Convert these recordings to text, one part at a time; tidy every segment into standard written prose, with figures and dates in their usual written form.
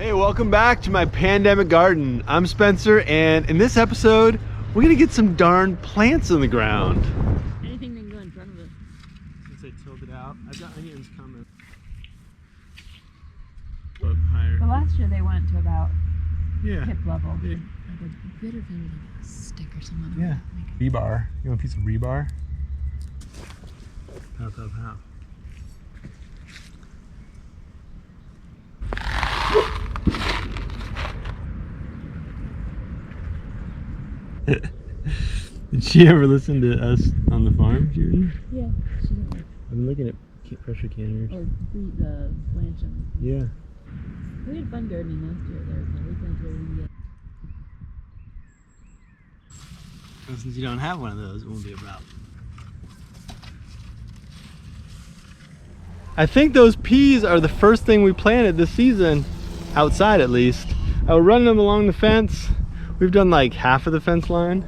Hey, welcome back to my pandemic garden. I'm Spencer, and in this episode, we're gonna get some darn plants in the ground. Anything that can go in front of it. Since I tilled it out, I've got onions coming. Up higher. But last year they went to about Yeah. hip level. Yeah. Like a bit of a stick or something. Yeah. Rebar. You want a piece of rebar? Pow, pow, pow. Did she ever listen to us on the farm, Judy? Yeah. She didn't like, I've been looking at pressure canners. or the blanching. Yeah. We had fun gardening last year there. We planted everything. Well, since you don't have one of those, it won't be a problem. I think those peas are the first thing we planted this season, outside at least. We're running them along the fence. We've done like half of the fence line.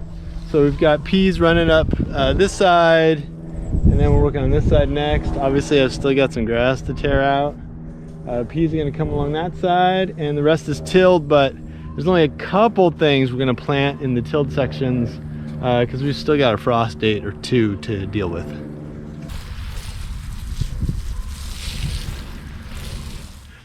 So we've got peas running up this side, and then we're working on this side next. Obviously I've still got some grass to tear out. Peas are gonna come along that side, and the rest is tilled, but there's only a couple things we're gonna plant in the tilled sections because we've still got a frost date or two to deal with.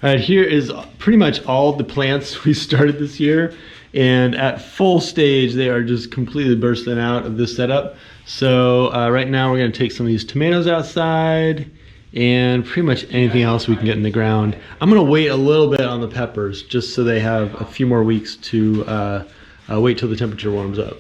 All right, here is pretty much all the plants we started this year, and at full stage they are just completely bursting out of this setup. So right now we're going to take some of these tomatoes outside and pretty much anything else we can get in the ground. I'm going to wait a little bit on the peppers just so they have a few more weeks to wait till the temperature warms up.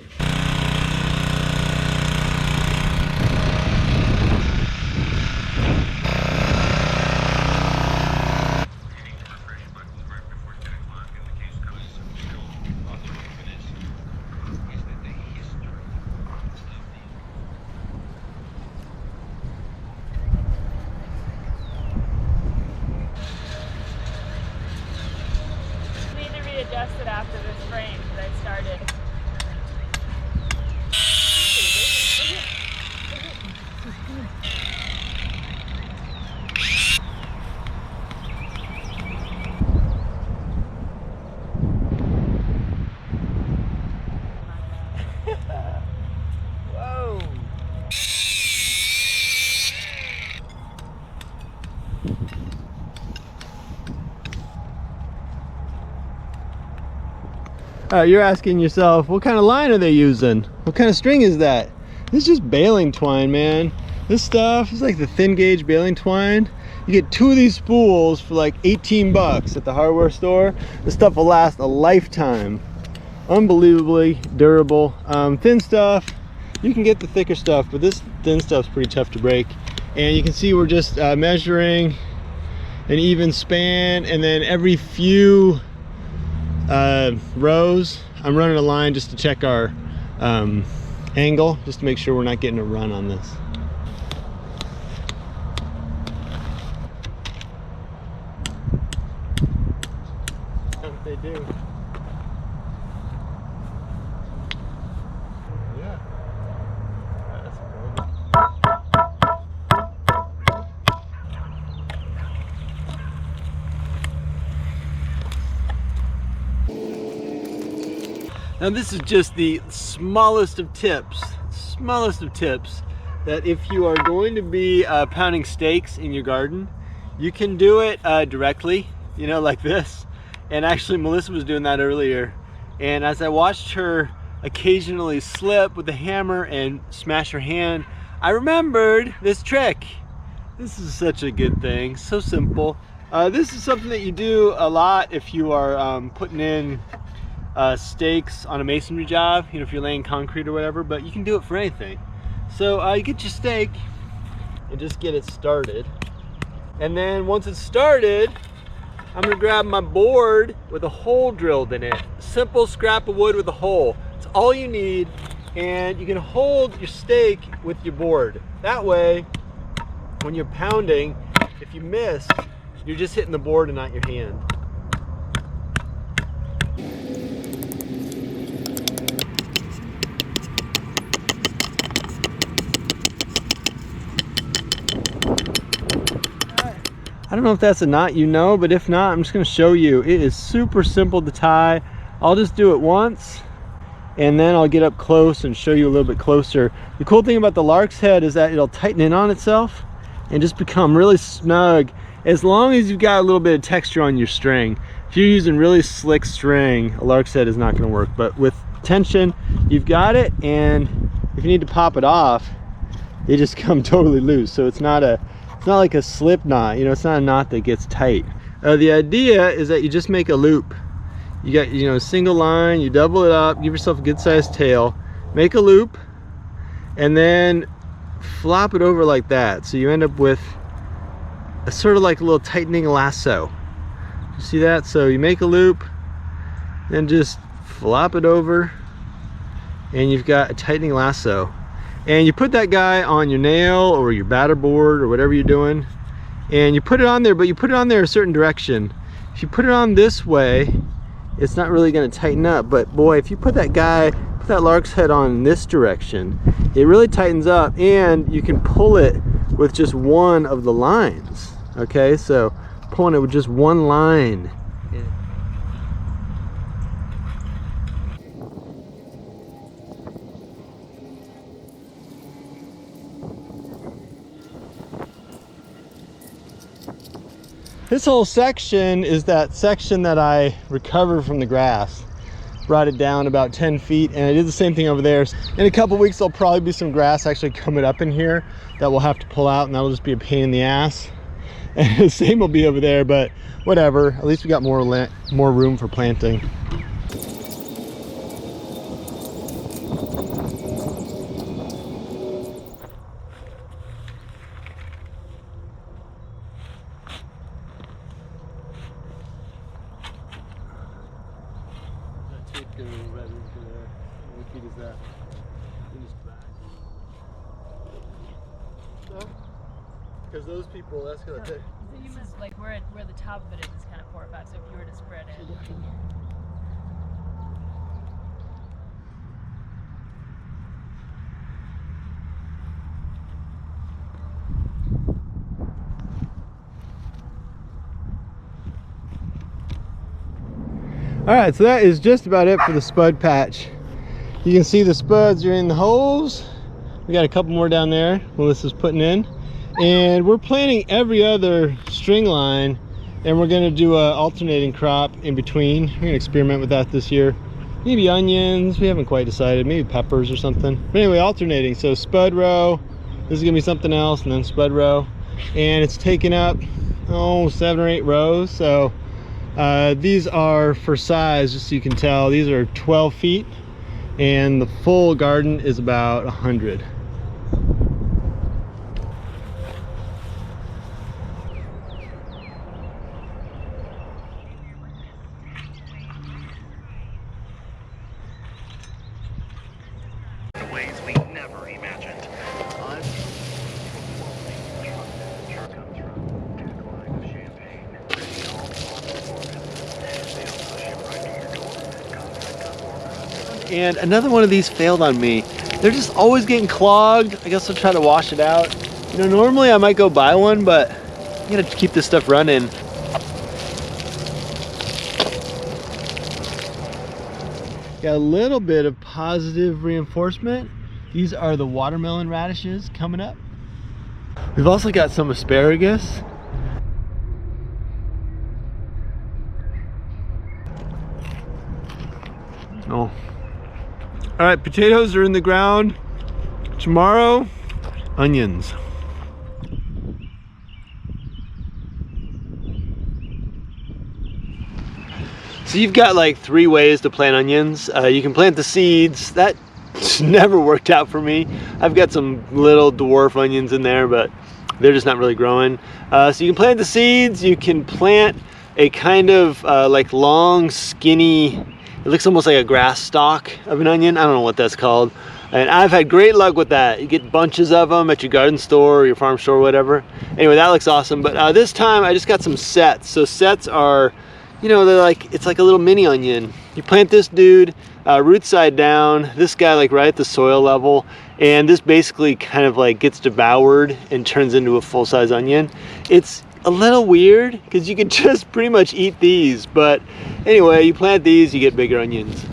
Adjusted after this frame that I started. Whoa! You're asking yourself, what kind of line are they using? What kind of string is that? This is just baling twine, man. This stuff is like the thin gauge baling twine. You get 2 of these spools for like 18 bucks at the hardware store. This stuff will last a lifetime. Unbelievably durable. Thin stuff, you can get the thicker stuff, but this thin stuff's pretty tough to break. And you can see we're just measuring an even span, and then every few rows I'm running a line just to check our angle, just to make sure we're not getting a run on this. That's what they do. Yeah. That's cool. Now this is just the smallest of tips, that if you are going to be pounding steaks in your garden, you can do it directly, you know, like this. And actually Melissa was doing that earlier. And as I watched her occasionally slip with the hammer and smash her hand, I remembered this trick. This is such a good thing, so simple. This is something that you do a lot if you are putting in stakes on a masonry job, you know, if you're laying concrete or whatever, but you can do it for anything. So you get your stake and just get it started. And then once it's started, I'm gonna grab my board with a hole drilled in it. Simple scrap of wood with a hole. It's all you need, and you can hold your stake with your board. That way, when you're pounding, if you miss, you're just hitting the board and not your hand. I don't know if that's a knot you know, but if not, I'm just gonna show you. It is super simple to tie. I'll just do it once and then I'll get up close and show you a little bit closer. The cool thing about the Lark's head is that it'll tighten in on itself and just become really snug as long as you've got a little bit of texture on your string. If you're using really slick string, a Lark's head is not gonna work, but with tension, you've got it, and if you need to pop it off, they just come totally loose. So it's not like a slip knot, you know, it's not a knot that gets tight. The idea is that you just make a loop. You got, you know, a single line, you double it up, give yourself a good sized tail, make a loop, and then flop it over like that. So you end up with a sort of like a little tightening lasso. You see that? So you make a loop, then just flop it over, and you've got a tightening lasso. And you put that guy on your nail or your batter board or whatever you're doing, and you put it on there, but you put it on there a certain direction. If you put it on this way, it's not really going to tighten up, but boy, if you put that Lark's head on this direction, it really tightens up, and you can pull it with just one of the lines. Okay, so pulling it with just one line. This whole section is that section that I recovered from the grass. Brought it down about 10 feet, and I did the same thing over there. In a couple weeks, there'll probably be some grass actually coming up in here that we'll have to pull out, and that'll just be a pain in the ass. And the same will be over there, but whatever. At least we got more room for planting. Because those people, that's gonna take. So you must, like, where the top of it is kind of 4 or 5. So if you were to spread it. All right, so that is just about it for the spud patch. You can see the spuds are in the holes. We got a couple more down there Melissa's putting in. And we're planting every other string line, and we're gonna do a alternating crop in between. We're gonna experiment with that this year. Maybe onions, we haven't quite decided, maybe peppers or something. But anyway, alternating, so spud row, this is gonna be something else, and then spud row. And it's taken up, 7 or 8 rows. So these are for size, just so you can tell, these are 12 feet, and the full garden is about 100. Ways we never imagined. And another one of these failed on me. They're just always getting clogged. I guess I'll try to wash it out. You know, normally I might go buy one, but I'm gonna keep this stuff running. Got a little bit of positive reinforcement. These are the watermelon radishes coming up. We've also got some asparagus. Oh. All right, potatoes are in the ground. Tomorrow, onions. So you've got like 3 ways to plant onions. You can plant the seeds. That never worked out for me. I've got some little dwarf onions in there, but they're just not really growing. So you can plant the seeds. You can plant a kind of like long, skinny, it looks almost like a grass stalk of an onion. I don't know what that's called. And I've had great luck with that. You get bunches of them at your garden store or your farm store or whatever. Anyway, that looks awesome. But this time I just got some sets. So sets are, you know, they're like, it's like a little mini onion. You plant this dude root side down, this guy like right at the soil level, and this basically kind of like gets devoured and turns into a full-size onion. It's a little weird because you could just pretty much eat these, but anyway, you plant these, you get bigger onions.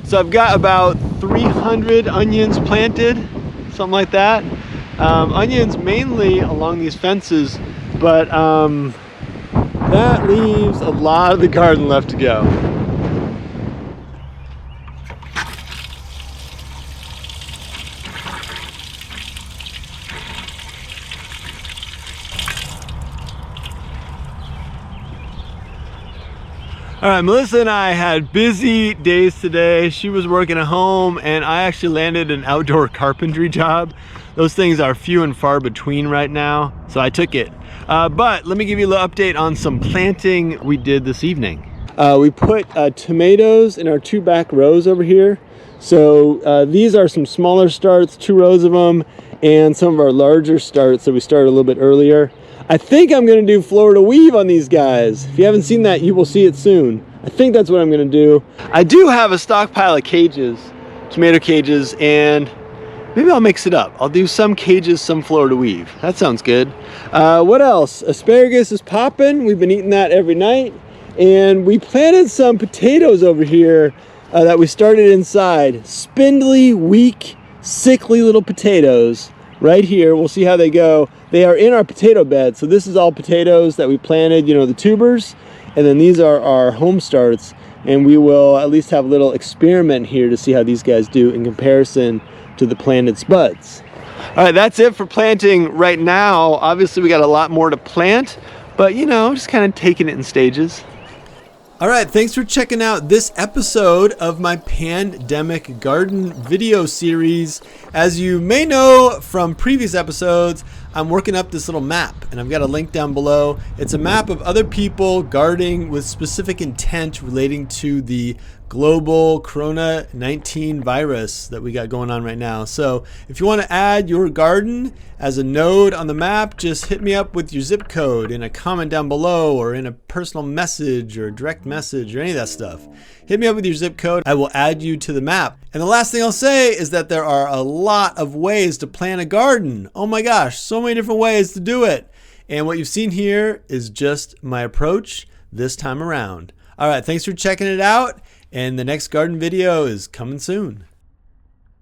So I've got about 300 onions planted, something like that. Onions mainly along these fences, but that leaves a lot of the garden left to go. All right, Melissa and I had busy days today. She was working at home and I actually landed an outdoor carpentry job. Those things are few and far between right now, so I took it. But let me give you a little update on some planting we did this evening. We put tomatoes in our 2 back rows over here. So these are some smaller starts, 2 rows of them, and some of our larger starts that we started a little bit earlier. I think I'm gonna do Florida weave on these guys. If you haven't seen that, you will see it soon. I think that's what I'm gonna do. I do have a stockpile of cages, tomato cages, and maybe I'll mix it up. I'll do some cages, some Florida weave. That sounds good. What else? Asparagus is popping. We've been eating that every night. And we planted some potatoes over here that we started inside. Spindly, weak, sickly little potatoes right here. We'll see how they go. They are in our potato bed. So this is all potatoes that we planted, you know, the tubers. And then these are our home starts. And we will at least have a little experiment here to see how these guys do in comparison to the planted spuds. All right, that's it for planting right now. Obviously we got a lot more to plant, but you know, just kind of taking it in stages. All right, thanks for checking out this episode of my pandemic garden video series. As you may know from previous episodes, I'm working up this little map and I've got a link down below. It's a map of other people gardening with specific intent relating to the global Corona-19 virus that we got going on right now. So if you want to add your garden as a node on the map, just hit me up with your zip code in a comment down below or in a personal message or a direct message or any of that stuff. Hit me up with your zip code. I will add you to the map. And the last thing I'll say is that there are a lot of ways to plant a garden. Oh my gosh, so many different ways to do it. And what you've seen here is just my approach this time around. All right, thanks for checking it out. And the next garden video is coming soon.